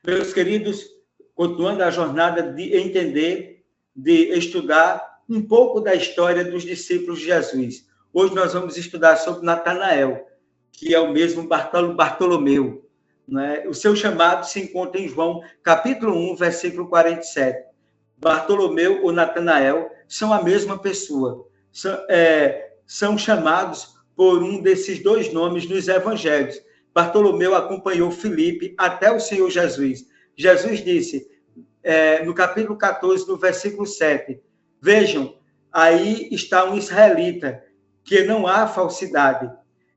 Meus queridos, continuando a jornada de entender, de estudar um pouco da história dos discípulos de Jesus. Hoje nós vamos estudar sobre Natanael, que é o mesmo Bartolomeu. Né? O seu chamado se encontra em João, capítulo 1, versículo 47. Bartolomeu ou Natanael são a mesma pessoa. São chamados por um desses dois nomes nos evangelhos. Bartolomeu acompanhou Filipe até o Senhor Jesus. Jesus disse, no capítulo 14, no versículo 7, vejam, aí está um israelita, que não há falsidade.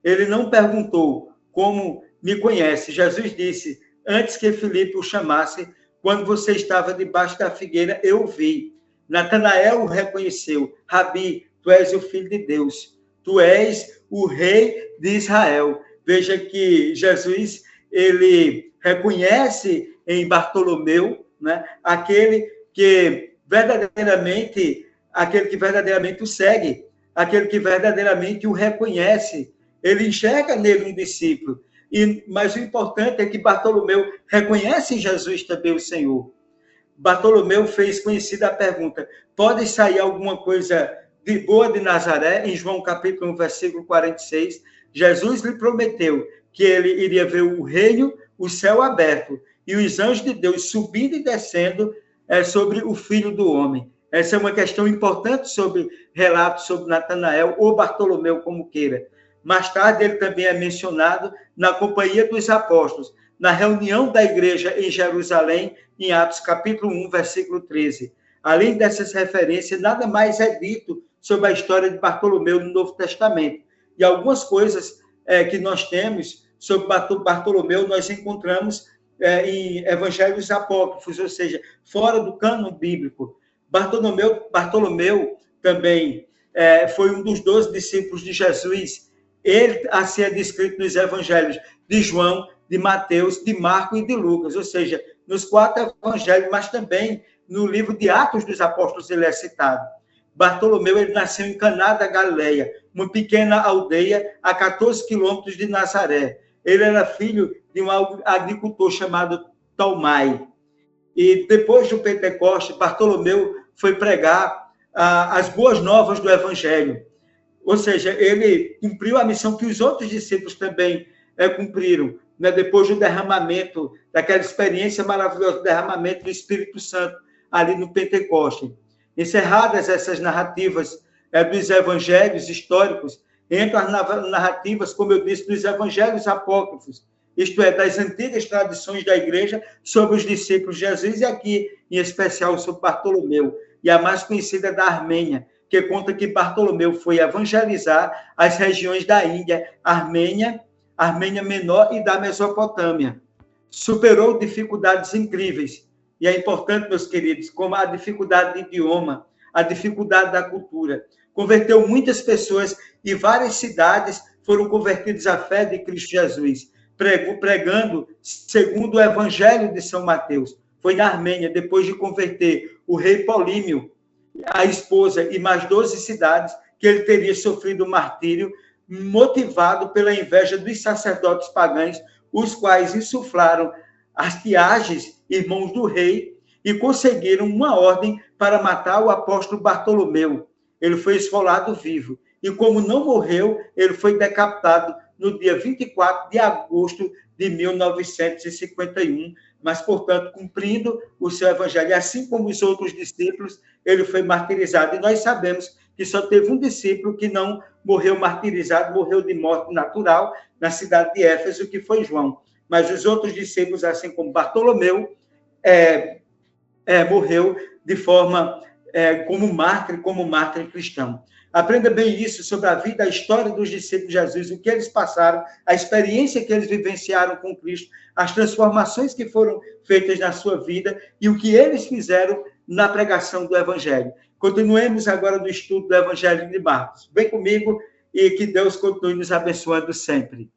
Ele não perguntou como me conhece. Jesus disse, antes que Filipe o chamasse, quando você estava debaixo da figueira, eu o vi. Natanael o reconheceu. Rabi, tu és o Filho de Deus. Tu és o Rei de Israel. Veja que Jesus, ele reconhece em Bartolomeu, né, aquele que verdadeiramente o segue, aquele que verdadeiramente o reconhece. Ele enxerga nele um discípulo. Mas o importante é que Bartolomeu reconhece em Jesus também o Senhor. Bartolomeu fez conhecida a pergunta, pode sair alguma coisa de boa de Nazaré? Em João capítulo 1, versículo 46, Jesus lhe prometeu que ele iria ver o reino, o céu aberto, e os anjos de Deus subindo e descendo sobre o Filho do Homem. Essa é uma questão importante sobre relatos sobre Natanael, ou Bartolomeu, como queira. Mais tarde, ele também é mencionado na companhia dos apóstolos, na reunião da igreja em Jerusalém, em Atos capítulo 1, versículo 13. Além dessas referências, nada mais é dito sobre a história de Bartolomeu no Novo Testamento. E algumas coisas que nós temos sobre Bartolomeu, nós encontramos em evangelhos apócrifos, ou seja, fora do cânon bíblico. Bartolomeu também foi um dos 12 discípulos de Jesus. Ele assim é descrito nos evangelhos de João, de Mateus, de Marcos e de Lucas, ou seja, nos 4 evangelhos, mas também no livro de Atos dos Apóstolos ele é citado. Bartolomeu, ele nasceu em Caná da Galileia, uma pequena aldeia a 14 quilômetros de Nazaré. Ele era filho de um agricultor chamado Tolmai. E depois do Pentecostes, Bartolomeu foi pregar as boas novas do Evangelho. Ou seja, ele cumpriu a missão que os outros discípulos também cumpriram, né? Depois do derramamento, daquela experiência maravilhosa, do derramamento do Espírito Santo, ali no Pentecostes. Encerradas essas narrativas dos evangelhos históricos, entram as narrativas, como eu disse, dos evangelhos apócrifos, isto é, das antigas tradições da igreja sobre os discípulos de Jesus, e aqui, em especial, sobre Bartolomeu, e a mais conhecida da Armênia, que conta que Bartolomeu foi evangelizar as regiões da Índia, Armênia Menor e da Mesopotâmia. Superou dificuldades incríveis. E é importante, meus queridos, como a dificuldade de idioma, a dificuldade da cultura. Converteu muitas pessoas e várias cidades foram convertidas à fé de Cristo Jesus, pregando segundo o Evangelho de São Mateus. Foi na Armênia, depois de converter o rei Polímio, a esposa e mais 12 cidades, que ele teria sofrido martírio, motivado pela inveja dos sacerdotes pagãos, os quais insuflaram Astiages, irmãos do rei, e conseguiram uma ordem para matar o apóstolo Bartolomeu. Ele foi esfolado vivo. E como não morreu, ele foi decapitado no dia 24 de agosto de 1951, mas, portanto, cumprindo o seu evangelho. Assim como os outros discípulos, ele foi martirizado. E nós sabemos que só teve um discípulo que não morreu martirizado, morreu de morte natural na cidade de Éfeso, que foi João. Mas os outros discípulos, assim como Bartolomeu, morreu de forma como mártir cristão. Aprenda bem isso sobre a vida, a história dos discípulos de Jesus, o que eles passaram, a experiência que eles vivenciaram com Cristo, as transformações que foram feitas na sua vida e o que eles fizeram na pregação do Evangelho. Continuemos agora no estudo do Evangelho de Marcos. Vem comigo e que Deus continue nos abençoando sempre.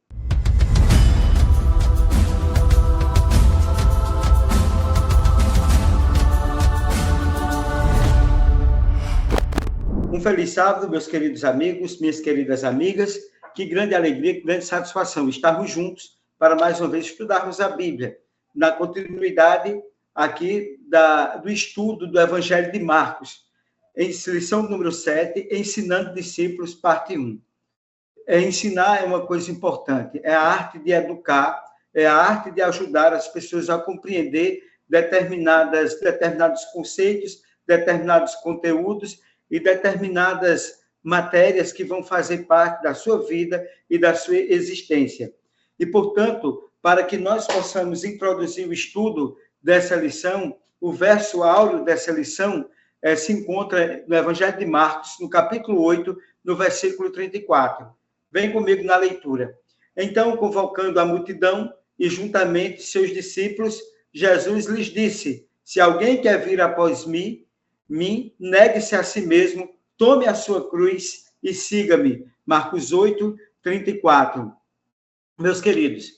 Um feliz sábado, meus queridos amigos, minhas queridas amigas. Que grande alegria, que grande satisfação estarmos juntos para mais uma vez estudarmos a Bíblia. na continuidade aqui do estudo do Evangelho de Marcos, em lição número 7, Ensinando Discípulos, parte 1. Ensinar é uma coisa importante, é a arte de educar, é a arte de ajudar as pessoas a compreender determinados conceitos, determinados conteúdos e determinadas matérias que vão fazer parte da sua vida e da sua existência. E, portanto, para que nós possamos introduzir o estudo dessa lição, o verso áureo dessa lição se encontra no Evangelho de Marcos, no capítulo 8, no versículo 34. Vem comigo na leitura. Então, convocando a multidão e juntamente seus discípulos, Jesus lhes disse: se alguém quer vir após mim, negue-se a si mesmo, tome a sua cruz e siga-me. Marcos 8, 34. Meus queridos,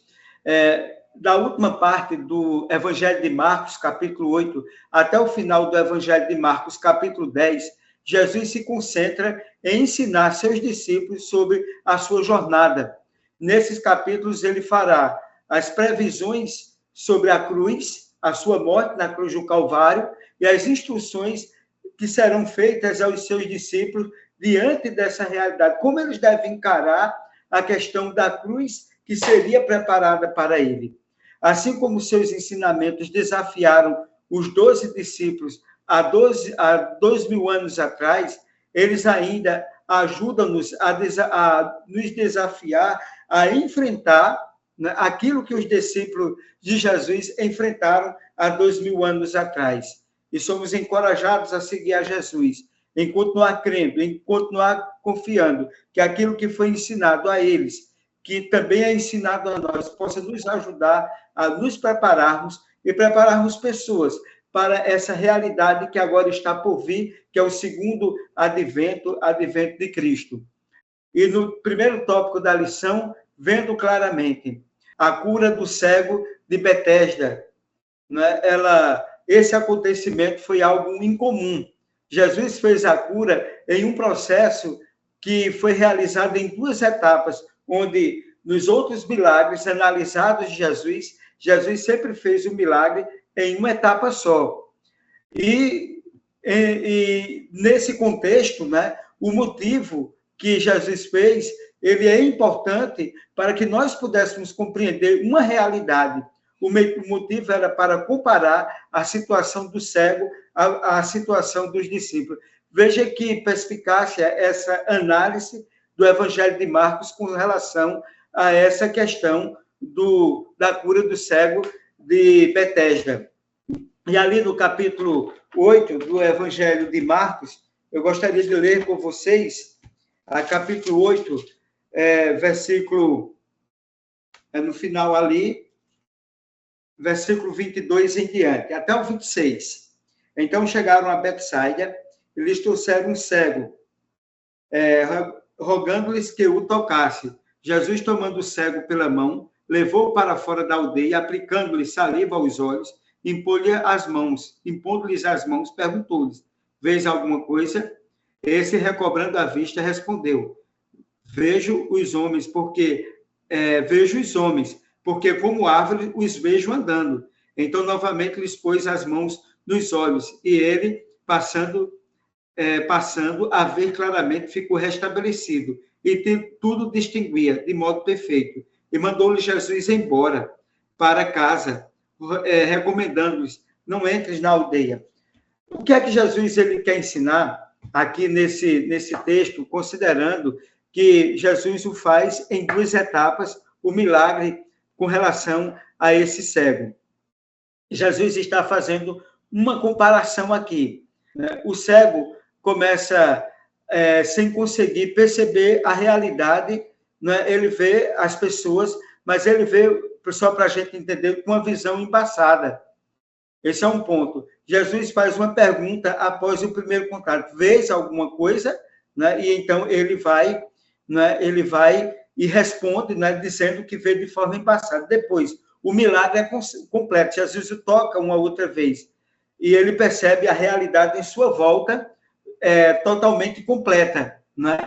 da última parte do Evangelho de Marcos, capítulo 8, até o final do Evangelho de Marcos, capítulo 10, Jesus se concentra em ensinar seus discípulos sobre a sua jornada. Nesses capítulos, ele fará as previsões sobre a cruz, a sua morte na cruz do Calvário, e as instruções que serão feitas aos seus discípulos diante dessa realidade. Como eles devem encarar a questão da cruz que seria preparada para ele. Assim como seus ensinamentos desafiaram os 12 discípulos há 2.000 anos atrás, eles ainda ajudam-nos a nos desafiar a enfrentar, né, aquilo que os discípulos de Jesus enfrentaram há 2.000 anos atrás. E somos encorajados a seguir a Jesus, em continuar crendo, em continuar confiando que aquilo que foi ensinado a eles, que também é ensinado a nós, possa nos ajudar a nos prepararmos e prepararmos pessoas para essa realidade que agora está por vir, que é o segundo advento de Cristo. E no primeiro tópico da lição, vendo claramente a cura do cego de Betesda, né? Esse acontecimento foi algo incomum. Jesus fez a cura em um processo que foi realizado em 2 etapas, onde nos outros milagres analisados de Jesus, Jesus sempre fez o milagre em uma etapa só. E nesse contexto, né, o motivo que Jesus fez, ele é importante para que nós pudéssemos compreender uma realidade. O motivo era para comparar a situação do cego à situação dos discípulos. Veja que perspicácia essa análise do Evangelho de Marcos com relação a essa questão da cura do cego de Betesda. E ali no capítulo 8 do Evangelho de Marcos, eu gostaria de ler com vocês, capítulo 8, versículo, no final ali, versículo 22 em diante, até o 26. Então chegaram a Betsaida, e lhes trouxeram um cego, rogando-lhes que o tocasse. Jesus, tomando o cego pela mão, levou-o para fora da aldeia, aplicando-lhe saliva aos olhos, impondo-lhes as mãos, perguntou-lhes: vês alguma coisa? Esse, recobrando a vista, respondeu: vejo os homens, porque como árvore os vejo andando. Então, novamente, lhes pôs as mãos nos olhos, e ele, passando a ver claramente, ficou restabelecido, e tudo distinguia de modo perfeito. E mandou-lhe Jesus embora para casa, recomendando-lhes: não entres na aldeia. O que é que Jesus ele quer ensinar aqui nesse texto, considerando que Jesus o faz em 2 etapas, o milagre com relação a esse cego? Jesus está fazendo uma comparação aqui, né? O cego começa sem conseguir perceber a realidade, né? Ele vê as pessoas, mas ele vê, só para a gente entender, com uma visão embaçada. Esse é um ponto. Jesus faz uma pergunta após o primeiro contato: vês alguma coisa? Né? E então ele vai, né? Ele vai e responde, né? Dizendo que vê de forma embaçada. Depois, o milagre é completo. Jesus o toca uma outra vez e ele percebe a realidade em sua volta totalmente completa, né?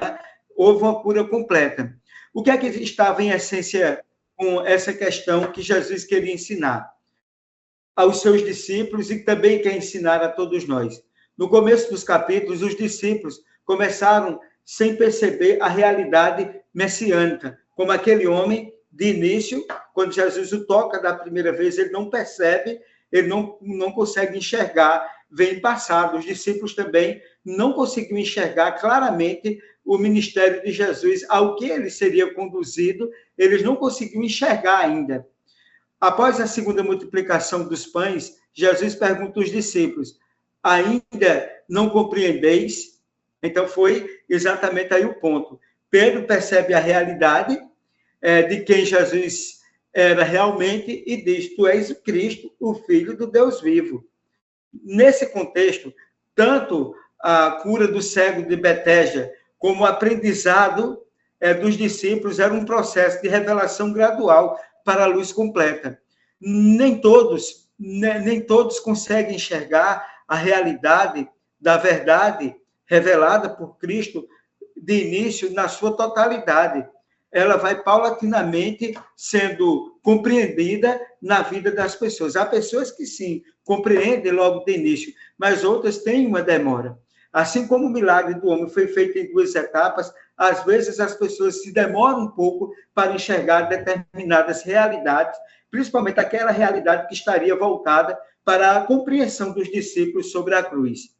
Houve uma cura completa. O que é que estava em essência com essa questão que Jesus queria ensinar? aos seus discípulos e também quer ensinar a todos nós. No começo dos capítulos, os discípulos começaram sem perceber a realidade messiânica, como aquele homem, de início, quando Jesus o toca da primeira vez, ele não percebe, ele não consegue enxergar, vem passado. Os discípulos também não conseguiam enxergar claramente o ministério de Jesus, ao que ele seria conduzido, eles não conseguiam enxergar ainda. Após a segunda multiplicação dos pães, Jesus pergunta aos discípulos: ainda não compreendeis? Então, foi exatamente aí o ponto. Pedro percebe a realidade de quem Jesus era realmente e diz: tu és o Cristo, o Filho do Deus vivo. Nesse contexto, tanto a cura do cego de Betesda como o aprendizado dos discípulos era um processo de revelação gradual para a luz completa. Nem todos conseguem enxergar a realidade da verdade revelada por Cristo de início na sua totalidade. Ela vai paulatinamente sendo compreendida na vida das pessoas. Há pessoas que sim, compreendem logo de início, mas outras têm uma demora. Assim como o milagre do homem foi feito em 2 etapas, às vezes as pessoas se demoram um pouco para enxergar determinadas realidades, principalmente aquela realidade que estaria voltada para a compreensão dos discípulos sobre a cruz.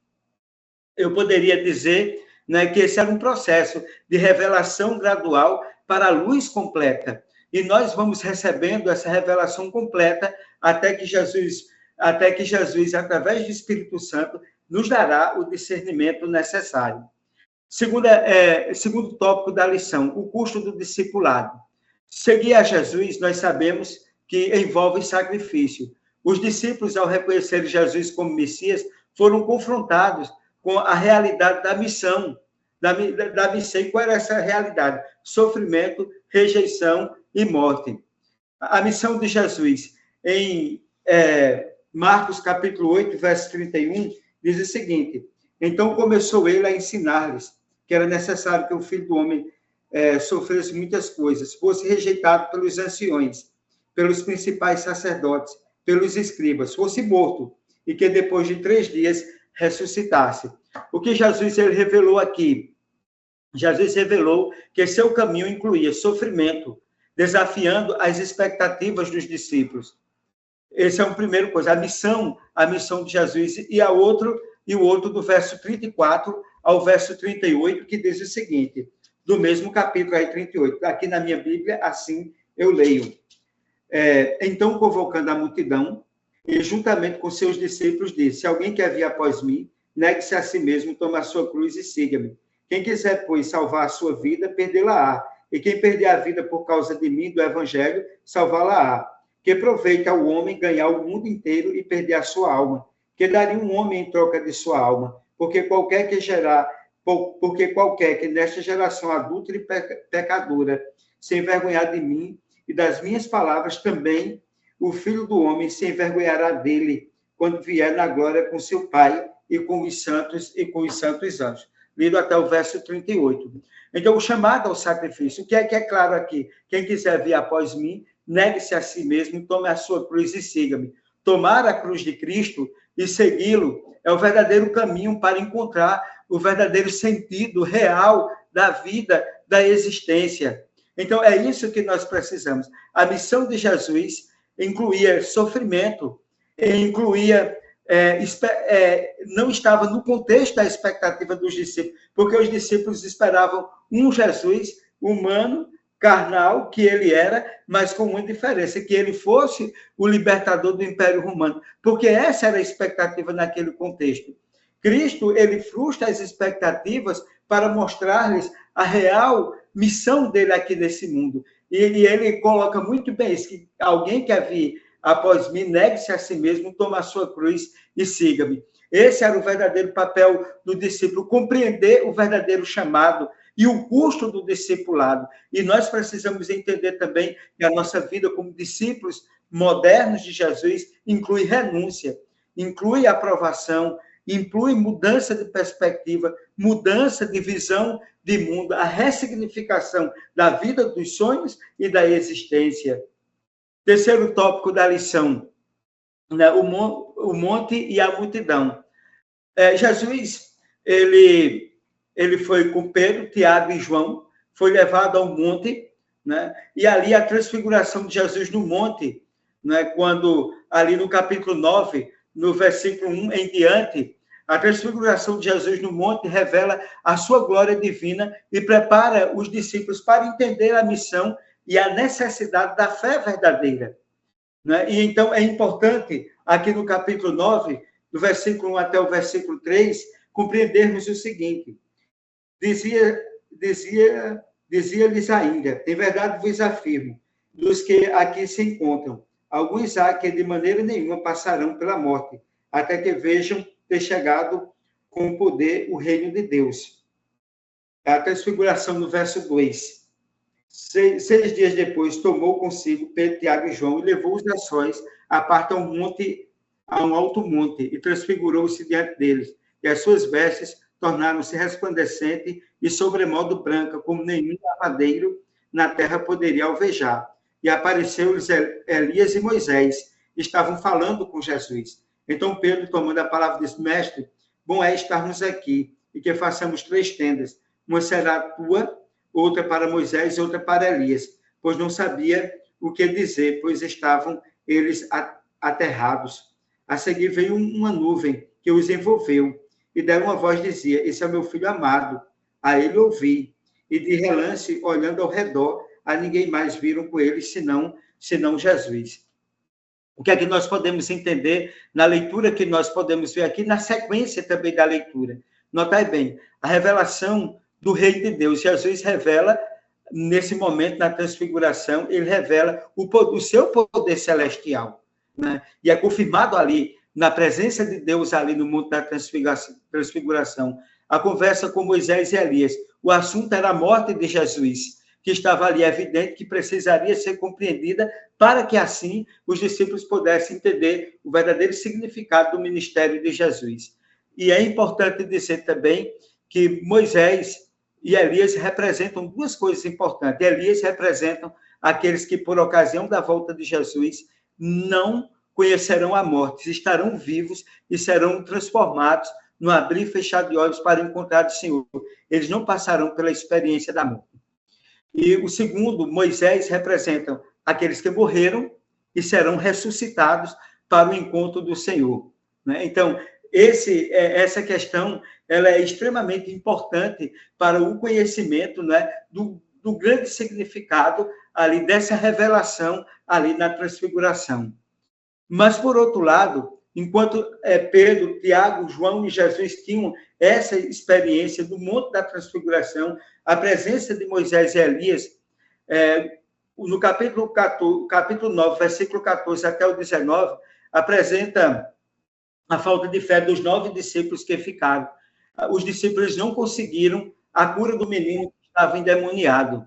Eu poderia dizer, né, que esse era um processo de revelação gradual para a luz completa. E nós vamos recebendo essa revelação completa até que Jesus, através do Espírito Santo, nos dará o discernimento necessário. Segundo tópico da lição, o custo do discipulado. Seguir a Jesus, nós sabemos que envolve sacrifício. Os discípulos, ao reconhecer Jesus como Messias, foram confrontados com a realidade da missão. Da missão. E qual era essa realidade? Sofrimento, rejeição e morte. A missão de Jesus, em Marcos capítulo 8, verso 31, diz o seguinte: então começou ele a ensinar-lhes que era necessário que o Filho do Homem sofresse muitas coisas, fosse rejeitado pelos anciões, pelos principais sacerdotes, pelos escribas, fosse morto, e que depois de 3 dias ressuscitasse. O que Jesus ele revelou aqui? Jesus revelou que seu caminho incluía sofrimento, desafiando as expectativas dos discípulos. Esse é o primeiro coisa, a missão de Jesus. E o outro do verso 34 ao verso 38, que diz o seguinte, do mesmo capítulo aí, 38. Aqui na minha Bíblia, assim eu leio. Então, convocando a multidão, e juntamente com seus discípulos, disse: se alguém quer vir após mim, negue-se a si mesmo, tome a sua cruz e siga-me. Quem quiser, pois, salvar a sua vida, perdê-la-á. E quem perder a vida por causa de mim, do evangelho, salvá-la-á. Que proveita ao homem ganhar o mundo inteiro e perder a sua alma. Que daria um homem em troca de sua alma? Porque qualquer que nesta geração adúltera e pecadora se envergonhar de mim e das minhas palavras, também o Filho do Homem se envergonhará dele, quando vier na glória com seu Pai e com os santos anjos. Lido até o verso 38. Então, o chamado ao sacrifício. O que é claro aqui? Quem quiser vir após mim, negue-se a si mesmo, tome a sua cruz e siga-me. Tomar a cruz de Cristo e segui-lo é o verdadeiro caminho para encontrar o verdadeiro sentido real da vida, da existência. Então, é isso que nós precisamos. A missão de Jesus incluía sofrimento, incluía... não estava no contexto da expectativa dos discípulos, porque os discípulos esperavam um Jesus humano, carnal, que ele era, mas com uma diferença, que ele fosse o libertador do Império Romano, porque essa era a expectativa naquele contexto. Cristo, ele frustra as expectativas para mostrar-lhes a real missão dele aqui nesse mundo. E ele coloca muito bem isso, que alguém quer vir após mim, negue-se a si mesmo, toma a sua cruz e siga-me. Esse era o verdadeiro papel do discípulo, compreender o verdadeiro chamado e o custo do discipulado. E nós precisamos entender também que a nossa vida como discípulos modernos de Jesus inclui renúncia, inclui aprovação, inclui mudança de perspectiva, mudança de visão de mundo, a ressignificação da vida, dos sonhos e da existência. Terceiro tópico da lição, né, o monte e a multidão. Jesus, ele foi com Pedro, Tiago e João, foi levado ao monte, né, e ali a transfiguração de Jesus no monte, né, quando ali no capítulo 9, no versículo 1 em diante, a transfiguração de Jesus no monte revela a sua glória divina e prepara os discípulos para entender a missão e a necessidade da fé verdadeira, né? E então é importante, aqui no capítulo 9, do versículo 1 até o versículo 3, compreendermos o seguinte: dizia-lhes ainda, em verdade vos afirmo, dos que aqui se encontram, alguns há que de maneira nenhuma passarão pela morte, até que vejam ter chegado com poder o reino de Deus. A transfiguração no verso 2. 6 dias depois, tomou consigo Pedro, Tiago e João e levou-os a sós, à parte a um alto monte, e transfigurou-se diante deles. E as suas vestes tornaram-se resplandecentes e sobremodo branca, como nenhum lavadeiro na terra poderia alvejar. E apareceu-lhes Elias e Moisés, estavam falando com Jesus. Então Pedro, tomando a palavra, disse: Mestre, bom é estarmos aqui, e que façamos 3 tendas. Uma será tua, outra para Moisés e outra para Elias, pois não sabia o que dizer, pois estavam eles aterrados. A seguir veio uma nuvem que os envolveu, e dela uma voz dizia: Esse é o meu filho amado, a ele ouvi. E de relance, olhando ao redor, a ninguém mais viram com ele, senão Jesus. O que é que nós podemos entender na leitura que nós podemos ver aqui, na sequência também da leitura? Notai bem, a revelação do reino de Deus. Jesus revela, nesse momento, na transfiguração, ele revela o seu poder celestial, né? E é confirmado ali, na presença de Deus ali no monte da transfiguração. A conversa com Moisés e Elias. O assunto era a morte de Jesus, que estava ali evidente que precisaria ser compreendida para que, assim, os discípulos pudessem entender o verdadeiro significado do ministério de Jesus. E é importante dizer também que Moisés e Elias representam 2 coisas importantes. Elias representam aqueles que, por ocasião da volta de Jesus, não conhecerão a morte, estarão vivos e serão transformados no abrir e fechar de olhos para encontrar o Senhor. Eles não passarão pela experiência da morte. E o segundo, Moisés, representam aqueles que morreram e serão ressuscitados para o encontro do Senhor, né? Então, essa questão ela é extremamente importante para o conhecimento, né, do grande significado ali dessa revelação ali na transfiguração. Mas, por outro lado, enquanto Pedro, Tiago, João e Jesus tinham essa experiência do monte da transfiguração, a presença de Moisés e Elias, no capítulo 9, versículo 14 até o 19, apresenta a falta de fé dos 9 discípulos que ficaram. Os discípulos não conseguiram a cura do menino que estava endemoniado.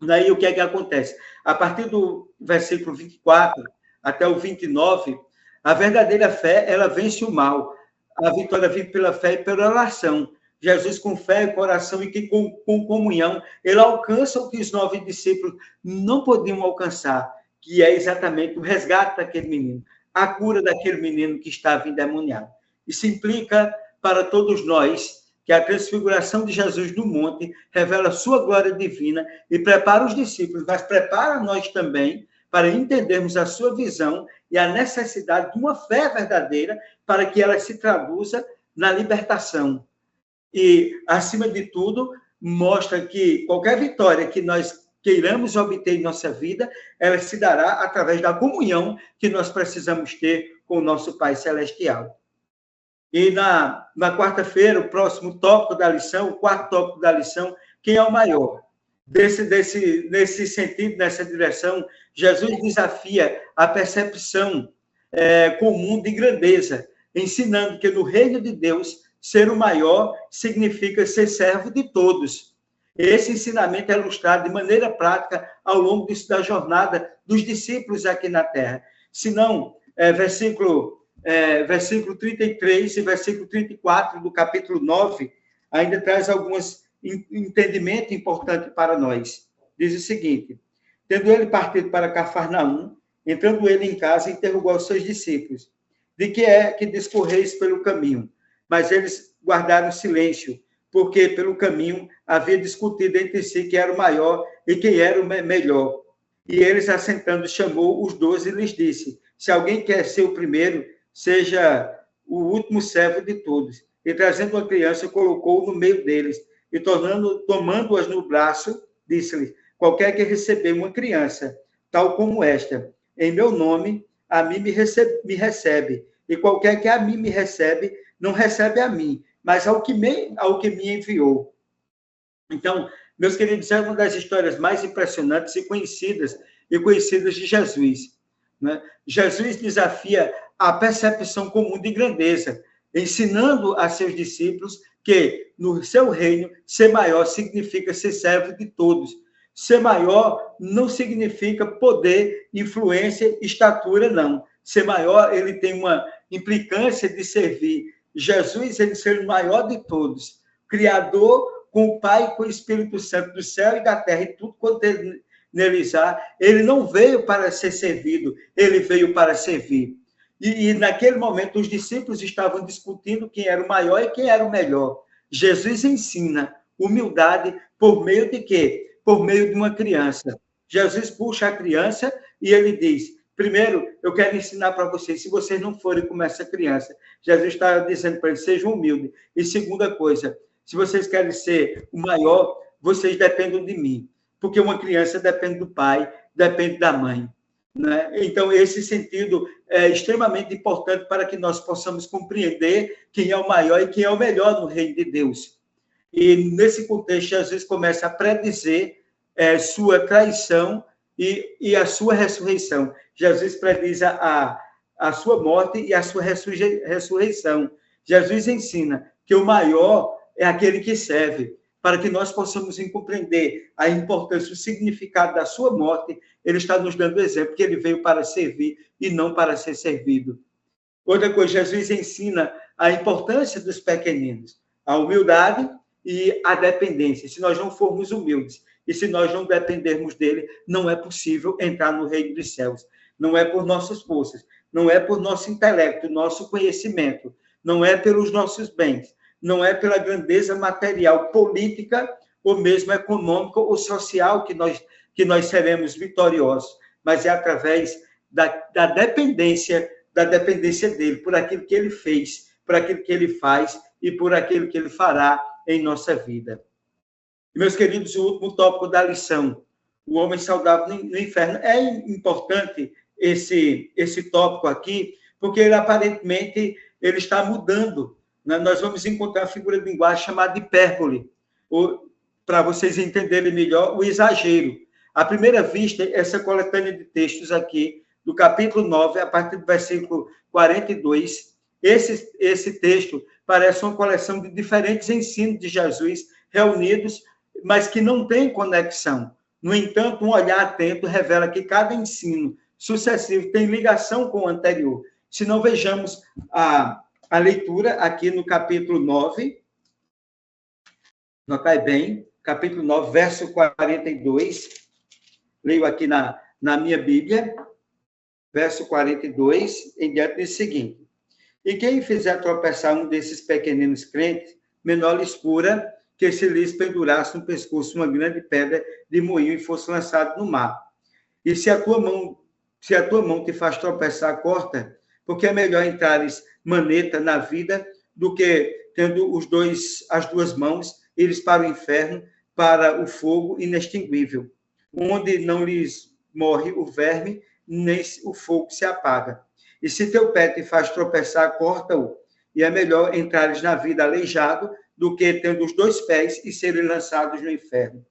Daí o que é que acontece? A partir do versículo 24 até o 29, a verdadeira fé, ela vence o mal. A vitória vem pela fé e pela oração. Jesus, com fé e coração e que com comunhão, ele alcança o que os 9 discípulos não podiam alcançar, que é exatamente o resgate daquele menino, a cura daquele menino que estava endemoniado. Isso implica para todos nós que a transfiguração de Jesus no monte revela sua glória divina e prepara os discípulos, mas prepara nós também para entendermos a sua visão e a necessidade de uma fé verdadeira para que ela se traduza na libertação. E, acima de tudo, mostra que qualquer vitória que nós queiramos obter em nossa vida, ela se dará através da comunhão que nós precisamos ter com o nosso Pai Celestial. E na quarta-feira, o próximo tópico da lição, o 4º tópico da lição, quem é o maior? Nesse sentido, nessa direção, Jesus desafia a percepção comum de grandeza, ensinando que no reino de Deus, ser o maior significa ser servo de todos. Esse ensinamento é ilustrado de maneira prática ao longo da jornada dos discípulos aqui na Terra. Se não, versículo 33 e versículo 34 do capítulo 9 ainda traz alguns entendimentos importantes para nós. Diz o seguinte: tendo ele partido para Cafarnaum, Entrando ele em casa, interrogou os seus discípulos: de que é que discorreis pelo caminho? Mas eles guardaram silêncio, porque pelo caminho havia discutido entre si quem era o maior e quem era o melhor. E eles, assentando, chamou os 12 e lhes disse: se alguém quer ser o primeiro, seja o último servo de todos. E trazendo uma criança, colocou-o no meio deles, e tomando-as no braço, disse-lhes: qualquer que receber uma criança, tal como esta, em meu nome, a mim me recebe. E qualquer que a mim me recebe, não recebe a mim, mas ao que me enviou. Então, meus queridos, é uma das histórias mais impressionantes e conhecidas de Jesus. Né? Jesus desafia a percepção comum de grandeza, ensinando a seus discípulos que, no seu reino, ser maior significa ser servo de todos. Ser maior não significa poder, influência, estatura, não. Ser maior, ele tem uma implicância de servir. Jesus, ele ser o maior de todos, Criador, com o Pai e com o Espírito Santo do céu e da terra, e tudo quanto neles há, ele não veio para ser servido, ele veio para servir. E naquele momento, os discípulos estavam discutindo quem era o maior e quem era o melhor. Jesus ensina humildade por meio de quê? Por meio de uma criança. Jesus puxa a criança e ele diz: primeiro, eu quero ensinar para vocês, se vocês não forem como essa criança, Jesus está dizendo para eles: sejam humildes. E segunda coisa, se vocês querem ser o maior, vocês dependem de mim. Porque uma criança depende do pai, depende da mãe. Né? Então, esse sentido é extremamente importante para que nós possamos compreender quem é o maior e quem é o melhor no reino de Deus. E, nesse contexto, Jesus começa a predizer sua traição e a sua ressurreição. Jesus prediz a sua morte e a sua ressurreição. Jesus ensina que o maior é aquele que serve. Para que nós possamos compreender a importância, o significado da sua morte, ele está nos dando exemplo que ele veio para servir e não para ser servido. Outra coisa, Jesus ensina a importância dos pequeninos, a humildade e a dependência. Se nós não formos humildes e se nós não dependermos dele, não é possível entrar no reino dos céus. Não é por nossas forças, não é por nosso intelecto, nosso conhecimento, não é pelos nossos bens, não é pela grandeza material, política, ou mesmo econômica ou social que nós seremos vitoriosos, mas é através da dependência dele, por aquilo que ele fez, por aquilo que ele faz e por aquilo que ele fará em nossa vida. E, meus queridos, o último tópico da lição, o homem saudável no inferno. É importante esse tópico aqui, porque ele aparentemente ele está mudando. Nós vamos encontrar uma figura de linguagem chamada hipérbole, para vocês entenderem melhor, o exagero. À primeira vista, essa coletânea de textos aqui, do capítulo 9, a partir do versículo 42, esse texto parece uma coleção de diferentes ensinos de Jesus reunidos, mas que não tem conexão. No entanto, um olhar atento revela que cada ensino sucessivo tem ligação com o anterior. Se não, vejamos a leitura aqui no capítulo 9, não cai bem, capítulo 9, verso 42, leio aqui na minha Bíblia, verso 42, em diante diz o seguinte: e quem fizer tropeçar um desses pequeninos crentes, menor lhes cura que se lhes pendurasse no pescoço uma grande pedra de moinho e fosse lançado no mar. E se a tua mão te faz tropeçar, corta, porque é melhor entrares maneta na vida do que, tendo as duas mãos, eles para o inferno, para o fogo inextinguível, onde não lhes morre o verme, nem o fogo se apaga. E se teu pé te faz tropeçar, corta-o. E é melhor entrares na vida aleijado do que tendo os dois pés e serem lançados no inferno,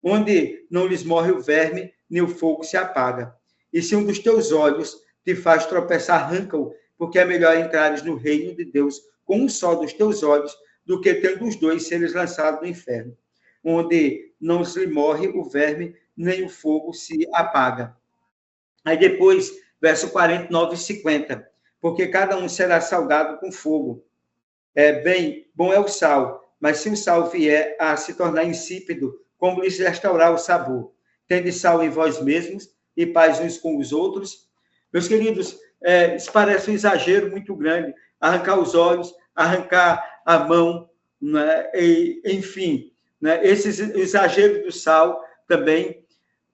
onde não lhes morre o verme, nem o fogo se apaga. E se um dos teus olhos te faz tropeçar, arranca-o, porque é melhor entrares no reino de Deus com um só dos teus olhos, do que tendo os dois seres lançados no inferno, onde não lhe morre o verme, nem o fogo se apaga. Aí depois, verso 49 e 50, porque cada um será salgado com fogo. Bom é o sal, mas se o sal vier a se tornar insípido, como lhes restaurar o sabor? Tende sal em vós mesmos, e paz uns com os outros. Meus queridos, isso parece um exagero muito grande, arrancar os olhos, arrancar a mão, né? Enfim, né? Esse exagero do sal também.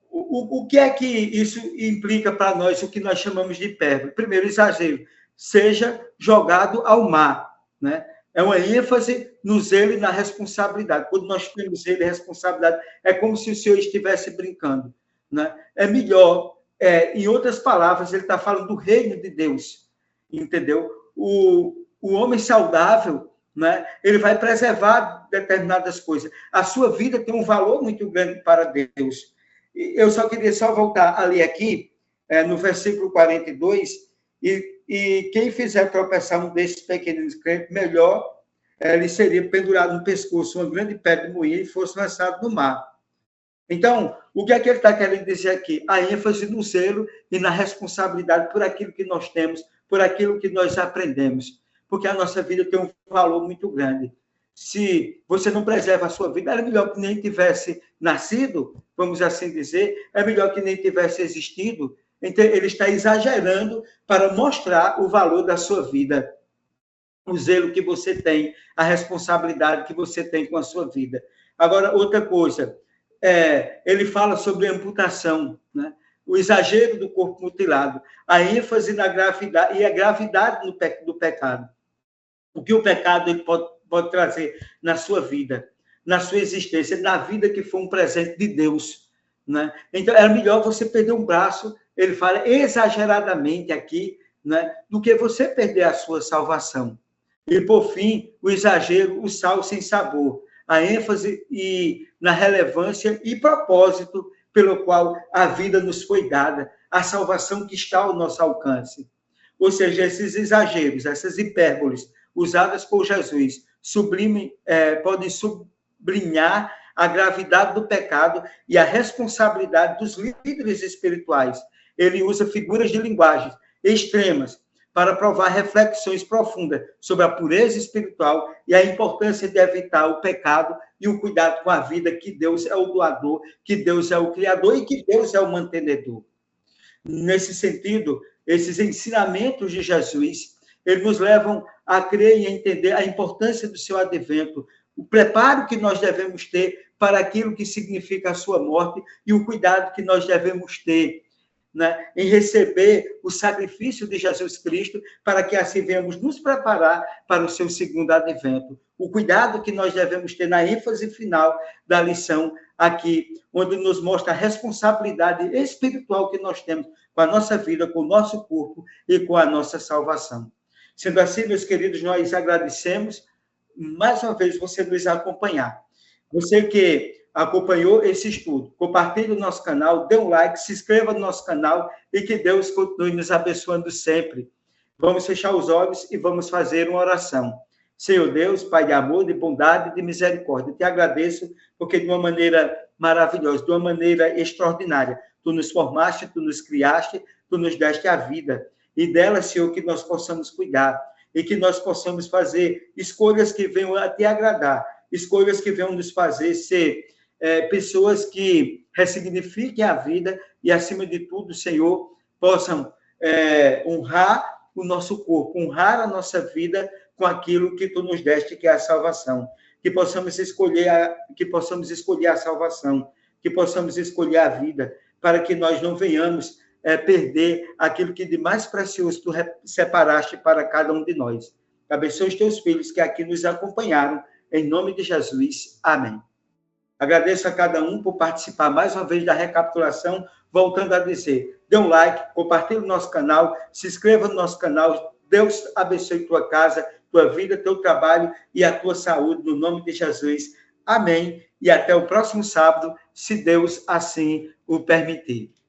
O que é que isso implica para nós, o que nós chamamos de hipérbole? Primeiro, exagero, seja jogado ao mar, né? É uma ênfase no zelo e na responsabilidade. Quando nós temos zelo e responsabilidade, é como se o Senhor estivesse brincando, né? É melhor, em outras palavras, ele está falando do reino de Deus, entendeu? O homem saudável, né? Ele vai preservar determinadas coisas. A sua vida tem um valor muito grande para Deus. Eu só queria voltar ali aqui, no versículo 42, e quem fizer tropeçar um desses pequenos crentes, melhor ele seria pendurado no pescoço, uma grande pedra de moinho, e fosse lançado no mar. Então, o que é que ele está querendo dizer aqui? A ênfase no zelo e na responsabilidade por aquilo que nós temos, por aquilo que nós aprendemos, porque a nossa vida tem um valor muito grande. Se você não preserva a sua vida, era melhor que nem tivesse nascido, vamos assim dizer, é melhor que nem tivesse existido. Então, ele está exagerando para mostrar o valor da sua vida, o zelo que você tem, a responsabilidade que você tem com a sua vida. Agora, outra coisa, ele fala sobre amputação, né? O exagero do corpo mutilado, a ênfase na gravidade e a gravidade do pecado. O que o pecado ele pode trazer na sua vida, na sua existência, na vida que foi um presente de Deus, né? Então, é melhor você perder um braço, ele fala exageradamente aqui, né, do que você perder a sua salvação. E, por fim, o exagero, o sal sem sabor, a ênfase na relevância e propósito pelo qual a vida nos foi dada, a salvação que está ao nosso alcance. Ou seja, esses exageros, essas hipérboles usadas por Jesus, podem sublinhar a gravidade do pecado e a responsabilidade dos líderes espirituais. Ele usa figuras de linguagem extremas para provar reflexões profundas sobre a pureza espiritual e a importância de evitar o pecado e o cuidado com a vida, que Deus é o doador, que Deus é o criador e que Deus é o mantenedor. Nesse sentido, esses ensinamentos de Jesus, eles nos levam a crer e a entender a importância do seu advento, o preparo que nós devemos ter para aquilo que significa a sua morte e o cuidado que nós devemos ter, né, em receber o sacrifício de Jesus Cristo, para que assim venhamos nos preparar para o seu segundo advento. O cuidado que nós devemos ter na ênfase final da lição aqui, onde nos mostra a responsabilidade espiritual que nós temos com a nossa vida, com o nosso corpo e com a nossa salvação. Sendo assim, meus queridos, nós agradecemos mais uma vez você nos acompanhar. Você que acompanhou esse estudo, compartilhe o nosso canal, dê um like, se inscreva no nosso canal e que Deus continue nos abençoando sempre. Vamos fechar os olhos e vamos fazer uma oração. Senhor Deus, Pai de amor, de bondade e de misericórdia, te agradeço porque de uma maneira maravilhosa, de uma maneira extraordinária, tu nos formaste, tu nos criaste, tu nos deste a vida. E dela, Senhor, que nós possamos cuidar e que nós possamos fazer escolhas que venham a te agradar, escolhas que venham nos fazer ser pessoas que ressignifiquem a vida e, acima de tudo, Senhor, possam honrar o nosso corpo, honrar a nossa vida com aquilo que tu nos deste, que é a salvação. Que possamos escolher a salvação, que possamos escolher a vida, para que nós não venhamos perder aquilo que de mais precioso tu separaste para cada um de nós. Abençoe os teus filhos que aqui nos acompanharam, em nome de Jesus. Amém. Agradeço a cada um por participar mais uma vez da recapitulação, voltando a dizer, dê um like, compartilhe o nosso canal, se inscreva no nosso canal, Deus abençoe tua casa, tua vida, teu trabalho e a tua saúde, no nome de Jesus. Amém. E até o próximo sábado, se Deus assim o permitir.